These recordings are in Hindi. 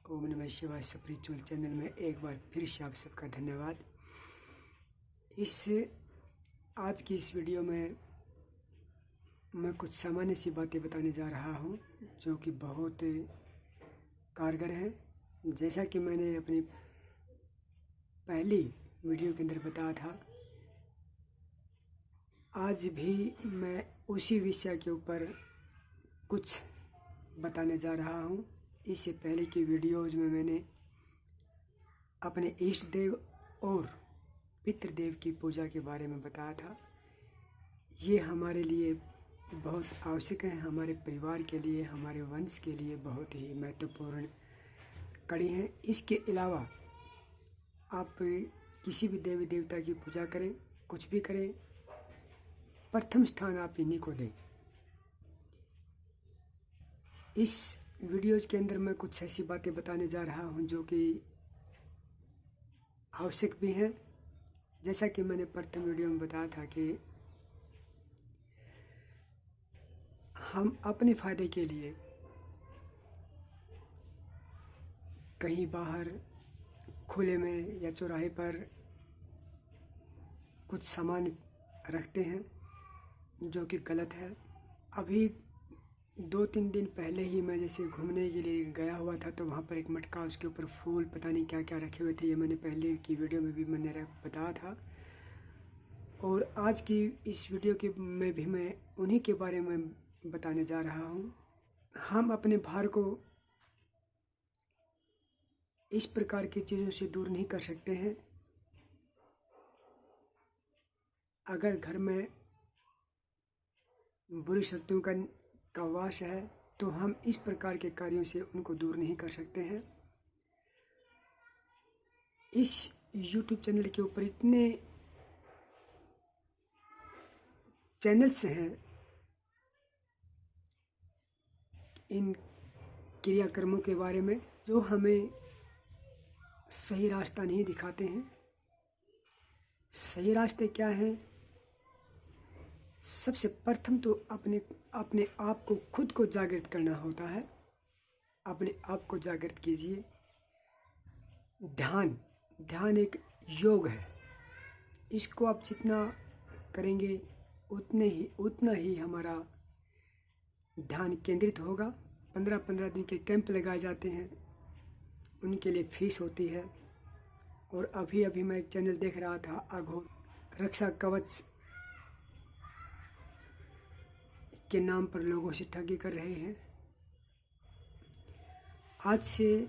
ओम नमः शिवाय स्पिरिचुअल चैनल में एक बार फिर से आप सबका धन्यवाद। आज की इस वीडियो में मैं कुछ सामान्य सी बातें बताने जा रहा हूँ जो कि बहुत कारगर हैं। जैसा कि मैंने अपनी पहली वीडियो के अंदर बताया था, आज भी मैं उसी विषय के ऊपर कुछ बताने जा रहा हूँ। इससे पहले की वीडियोज़ में मैंने अपने इष्ट देव और पितृदेव की पूजा के बारे में बताया था। ये हमारे लिए बहुत आवश्यक है, हमारे परिवार के लिए, हमारे वंश के लिए बहुत ही महत्वपूर्ण कड़ी हैं। इसके अलावा आप किसी भी देवी देवता की पूजा करें, कुछ भी करें, प्रथम स्थान आप इन्हीं को दें। इस वीडियोज़ के अंदर मैं कुछ ऐसी बातें बताने जा रहा हूं जो कि आवश्यक भी हैं। जैसा कि मैंने प्रथम वीडियो में बताया था कि हम अपने फ़ायदे के लिए कहीं बाहर खुले में या चौराहे पर कुछ सामान रखते हैं जो कि गलत है। अभी 2-3 दिन पहले ही मैं जैसे घूमने के लिए गया हुआ था, तो वहाँ पर एक मटका, उसके ऊपर फूल पता नहीं क्या क्या रखे हुए थे। ये मैंने पहले की वीडियो में भी मैंने बताया था, और आज की इस वीडियो के में भी मैं उन्हीं के बारे में बताने जा रहा हूँ। हम अपने भार को इस प्रकार की चीज़ों से दूर नहीं कर सकते हैं। अगर घर में बुरी शक्तियों का वास है तो हम इस प्रकार के कार्यों से उनको दूर नहीं कर सकते हैं। इस YouTube चैनल के ऊपर इतने चैनल्स हैं, इन क्रियाकर्मों के बारे में जो हमें सही रास्ता नहीं दिखाते हैं। सही रास्ते क्या हैं? सबसे प्रथम तो अपने आप को, खुद को जागृत करना होता है। अपने आप को जागृत कीजिए। ध्यान एक योग है। इसको आप जितना करेंगे उतना ही हमारा ध्यान केंद्रित होगा। 15-15 दिन के कैंप लगाए जाते हैं, उनके लिए फीस होती है। और अभी मैं एक चैनल देख रहा था, अघोर रक्षा कवच के नाम पर लोगों से ठगी कर रहे हैं। आज से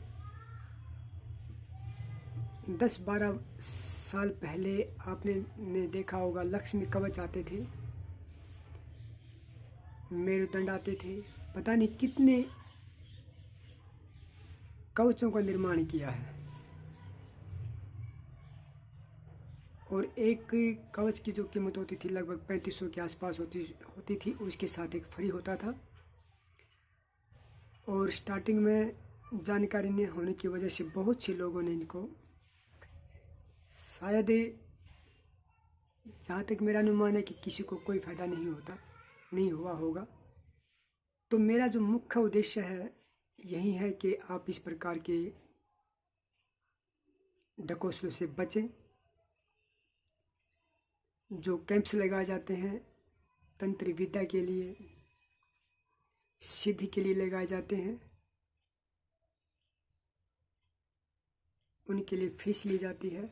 10-12 साल पहले आपने देखा होगा, लक्ष्मी कवच आते थे, मेरुदंड आते थे, पता नहीं कितने कवचों का निर्माण किया है। और एक कवच की जो कीमत होती थी लगभग 3500 के आसपास होती थी। उसके साथ एक फ्री होता था। और स्टार्टिंग में जानकारी नहीं होने की वजह से बहुत से लोगों ने इनको, शायद जहाँ तक मेरा अनुमान है कि किसी को कोई फ़ायदा नहीं हुआ होगा। तो मेरा जो मुख्य उद्देश्य है यही है कि आप इस प्रकार के ढकोसलों से बचें। जो कैंप्स लगाए जाते हैं तंत्र विद्या के लिए, सिद्धि के लिए लगाए जाते हैं, उनके लिए फीस ली जाती है।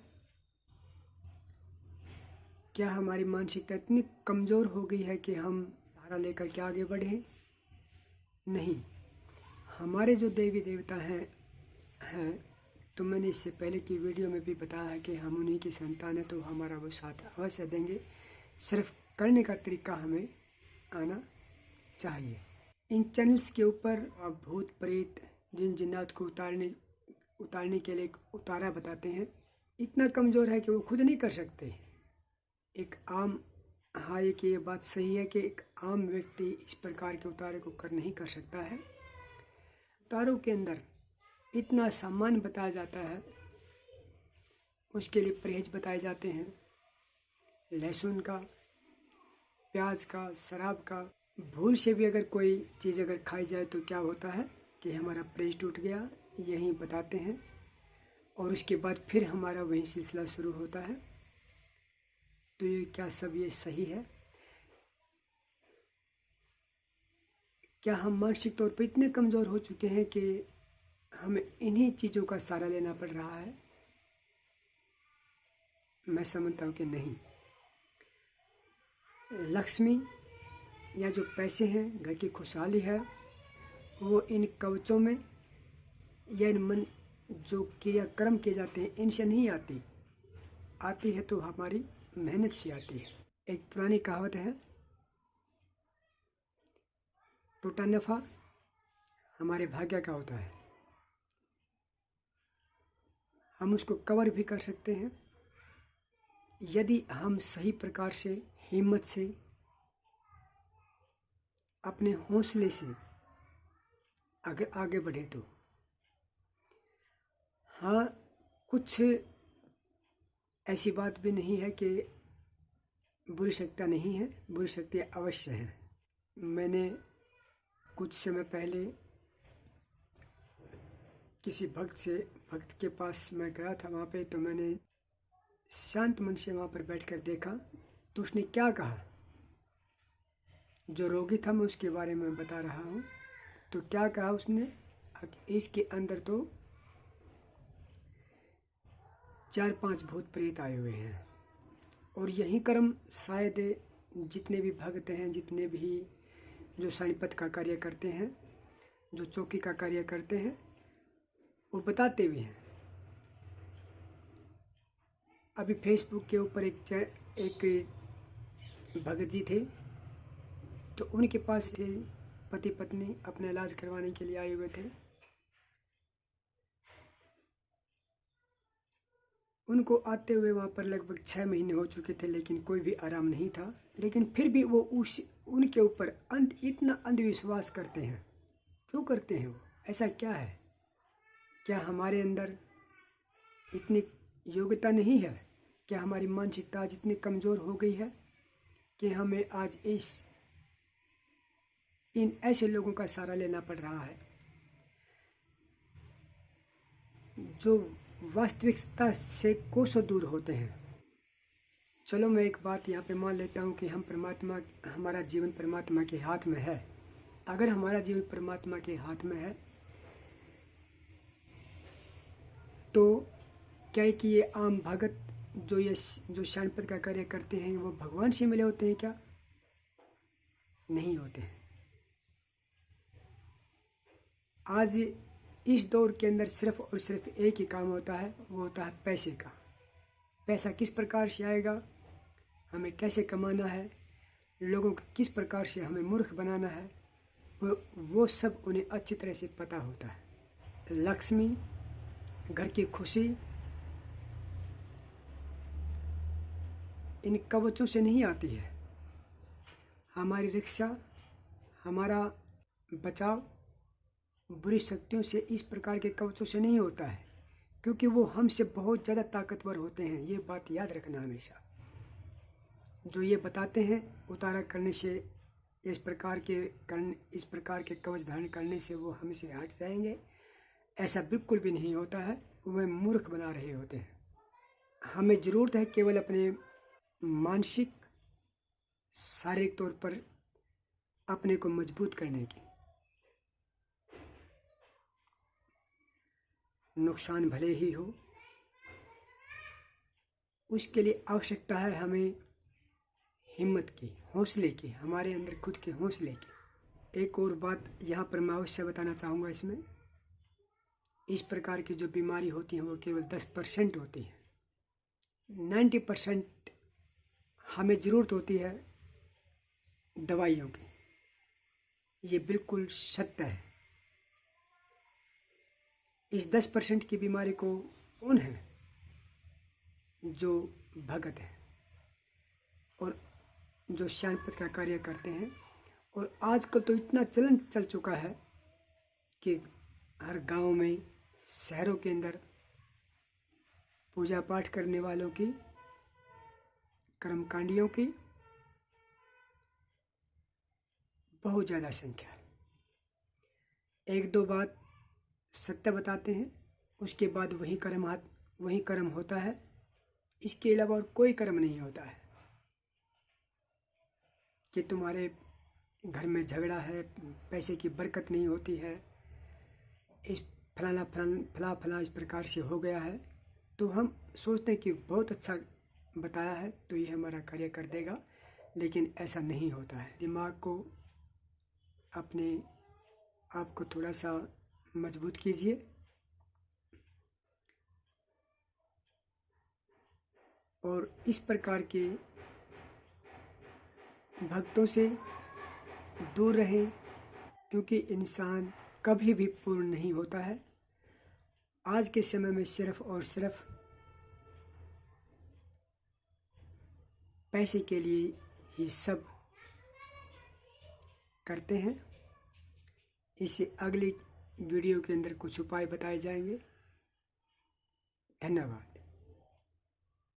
क्या हमारी मानसिकता इतनी कमज़ोर हो गई है कि हम सहारा लेकर के आगे बढ़ें? नहीं। हमारे जो देवी देवता हैं, तो मैंने इससे पहले की वीडियो में भी बताया है कि हम उन्हीं की संतान है, तो हमारा वो साथ अवश्य देंगे। सिर्फ करने का तरीका हमें आना चाहिए। इन चैनल्स के ऊपर आप भूत प्रेत, जिन जिन्नात को उतारने के लिए उतारा बताते हैं। इतना कमज़ोर है कि वो खुद नहीं कर सकते। हाँ, ये बात सही है कि एक आम व्यक्ति इस प्रकार के उतारे को नहीं कर सकता है। उतारों के अंदर इतना सामान बताया जाता है, उसके लिए परहेज बताए जाते हैं। लहसुन का, प्याज का, शराब का। भूल से भी अगर कोई चीज़ अगर खाई जाए तो क्या होता है कि हमारा परहेज टूट गया, यहीं बताते हैं और उसके बाद फिर हमारा वही सिलसिला शुरू होता है। तो ये क्या सब ये सही है? क्या हम मानसिक तौर पर इतने कमज़ोर हो चुके हैं कि हमें इन्हीं चीज़ों का सहारा लेना पड़ रहा है? मैं समझता हूँ कि नहीं। लक्ष्मी या जो पैसे हैं, घर की खुशहाली है, वो इन कवचों में या इन मन जो क्रियाक्रम किए जाते हैं इनसे नहीं आती। आती है तो हमारी मेहनत से आती है। एक पुरानी कहावत है, टूटा नफा हमारे भाग्य का होता है। हम उसको कवर भी कर सकते हैं यदि हम सही प्रकार से हिम्मत से अपने हौसले से आगे आगे बढ़े तो। हाँ, कुछ ऐसी बात भी नहीं है कि बुरी शक्तियाँ नहीं है, बुरी शक्तियाँ अवश्य हैं। मैंने कुछ समय पहले किसी भक्त के पास मैं गया था वहाँ पे, तो मैंने शांत मन से वहाँ पर बैठकर देखा तो उसने क्या कहा। जो रोगी था मैं उसके बारे में बता रहा हूँ। तो क्या कहा उसने, इसके अंदर तो 4-5 भूत प्रेत आए हुए हैं और यही कर्म शायद जितने भी भक्त हैं, जितने भी जो साईंपत का कार्य करते हैं, जो चौकी का कार्य करते हैं, वो बताते भी हैं। अभी फेसबुक के ऊपर एक भगत जी थे, तो उनके पास पति पत्नी अपना इलाज करवाने के लिए आए हुए थे। उनको आते हुए वहाँ पर लगभग 6 महीने हो चुके थे, लेकिन कोई भी आराम नहीं था। लेकिन फिर भी वो उनके ऊपर इतना अंधविश्वास करते हैं। क्यों करते हैं वो? ऐसा क्या है? क्या हमारे अंदर इतनी योग्यता नहीं है? क्या हमारी मानसिकता आज इतनी कमज़ोर हो गई है कि हमें आज इन ऐसे लोगों का सहारा लेना पड़ रहा है जो वास्तविकता से कोसों दूर होते हैं? चलो मैं एक बात यहाँ पे मान लेता हूँ कि हमारा जीवन परमात्मा के हाथ में है। अगर हमारा जीवन परमात्मा के हाथ में है तो क्या है कि ये आम भगत जो शानपद का कार्य करते हैं वो भगवान से मिले होते हैं क्या? नहीं होते हैं। आज इस दौर के अंदर सिर्फ और सिर्फ एक ही काम होता है, वो होता है पैसे का। पैसा किस प्रकार से आएगा, हमें कैसे कमाना है, लोगों को किस प्रकार से हमें मूर्ख बनाना है, वो सब उन्हें अच्छी तरह से पता होता है। लक्ष्मी, घर की खुशी इन कवचों से नहीं आती है। हमारी रक्षा, हमारा बचाव बुरी शक्तियों से, इस प्रकार के कवचों से नहीं होता है, क्योंकि वो हमसे बहुत ज़्यादा ताकतवर होते हैं। ये बात याद रखना हमेशा। जो ये बताते हैं उतारा करने से, इस प्रकार के कवच धारण करने से वो हमसे हट जाएंगे, ऐसा बिल्कुल भी नहीं होता है। वह मूर्ख बना रहे होते हैं। हमें ज़रूरत है केवल अपने मानसिक शारीरिक तौर पर अपने को मजबूत करने की। नुकसान भले ही हो, उसके लिए आवश्यकता है हमें हिम्मत की, हौसले की, हमारे अंदर खुद के हौसले की। एक और बात यहाँ पर मैं अवश्य बताना चाहूँगा, इसमें इस प्रकार की जो बीमारी होती है वो केवल 10% होती है। 90% हमें ज़रूरत होती है दवाइयों की। ये बिल्कुल सत्य है। इस 10% की बीमारी को कौन है? जो भगत है और जो शानपद का कार्य करते हैं। और आजकल तो इतना चलन चल चुका है कि हर गांव में, शहरों के अंदर पूजा पाठ करने वालों की, कर्मकांडियों की बहुत ज़्यादा संख्या है। एक दो बात सत्य बताते हैं, उसके बाद वही कर्म होता है। इसके अलावा और कोई कर्म नहीं होता है कि तुम्हारे घर में झगड़ा है, पैसे की बरकत नहीं होती है, इस फला इस प्रकार से हो गया है, तो हम सोचते हैं कि बहुत अच्छा बताया है तो ये हमारा कार्य कर देगा, लेकिन ऐसा नहीं होता है। दिमाग को अपने आप को थोड़ा सा मजबूत कीजिए और इस प्रकार के भक्तों से दूर रहें, क्योंकि इंसान कभी भी पूर्ण नहीं होता है। आज के समय में सिर्फ और सिर्फ पैसे के लिए ही सब करते हैं। इसे अगली वीडियो के अंदर कुछ उपाय बताए जाएंगे। धन्यवाद।